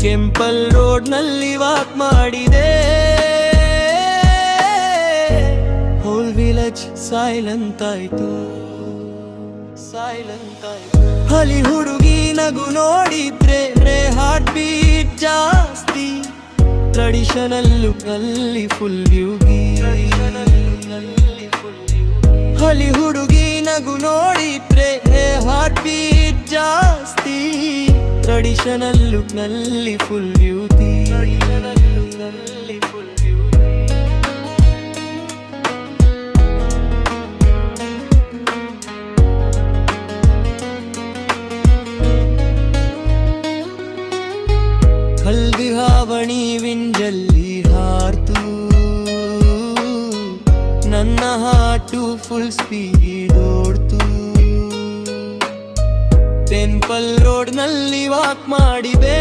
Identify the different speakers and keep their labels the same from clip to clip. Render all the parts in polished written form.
Speaker 1: Temple road ನಲ್ಲಿ walk ಮಾಡಿದೆ, hole village silent ಆಯ್ತು. ಹಲಿ ಹುಡುಗಿ ನಗು ನೋಡಿದ್ರೆ ಹಾರ್ಟ್ ಬೀಟ್ ಜಾಸ್ತಿ, ಟ್ರೆಡಿಷನಲ್ ಲುಕ್ ನಲ್ಲಿ ಫುಲ್ ಬ್ಯೂಟಿ. ಹಲಿ ಹುಡುಗಿ ನಗು ನೋಡಿದ್ರೆ ಹಾರ್ಟ್ ಬೀಟ್ ಜಾಸ್ತಿ, ಟ್ರೆಡಿಷನಲ್ ಲುಕ್ ನಲ್ಲಿ ಫುಲ್ ಬ್ಯೂಟಿ. ಹಲ್ದಿ ಹಾವಣಿ ವಿಂಜಲ್ಲಿ ಹಾರ್ತು, ನನ್ನ ಹಾಟು ಫುಲ್ ಸ್ಪೀಡ್ ಓಡ್ತು. ಟೆಂಪಲ್ ರೋಡ್ ನಲ್ಲಿ ವಾಕ್ ಮಾಡಿದೆ,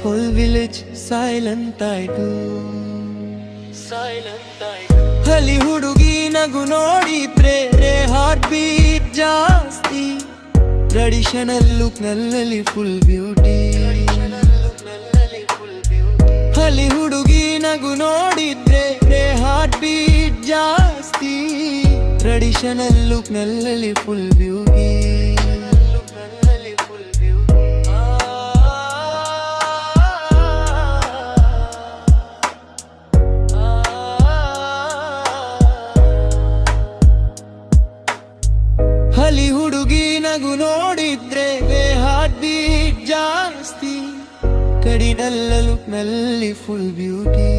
Speaker 1: ಹೋಲ್ ವಿಲೇಜ್ ಸೈಲೆಂಟ್ ಆಯ್ತು. ಹಲಿ ಹುಡುಗಿ ನಗು ನೋಡಿದ್ರೆ ಹಾರ್ಟ್ ಬೀಟ್ ಜಾಸ್ತಿ, ಟ್ರೆಡಿಷನಲ್ ಲುಕ್ ನಲ್ಲಿ ಫುಲ್ ಬ್ಯೂಟಿ. ಹಲಿ ಹುಡುಗಿ ನಗು ನೋಡಿದ್ರೆ ಹಾರ್ಟ್ ಬೀಟ್ ಜಾಸ್ತಿ, ಟ್ರೆಡಿಷನಲ್ ಲುಕ್ ನಲ್ಲಿ ಫುಲ್ ಬ್ಯೂಟಿ. ಹಲಿ ಹುಡುಗಿ ನಗು ನೋಡಿದ್ರೆ ಹಾರ್ಟ್ ಬೀಟ್ ಜಾಸ್ತಿ, ಕಡಿನಲ್ಲ ಲುಕ್ ನಲ್ಲಿ ಫುಲ್ ಬ್ಯೂಟಿ.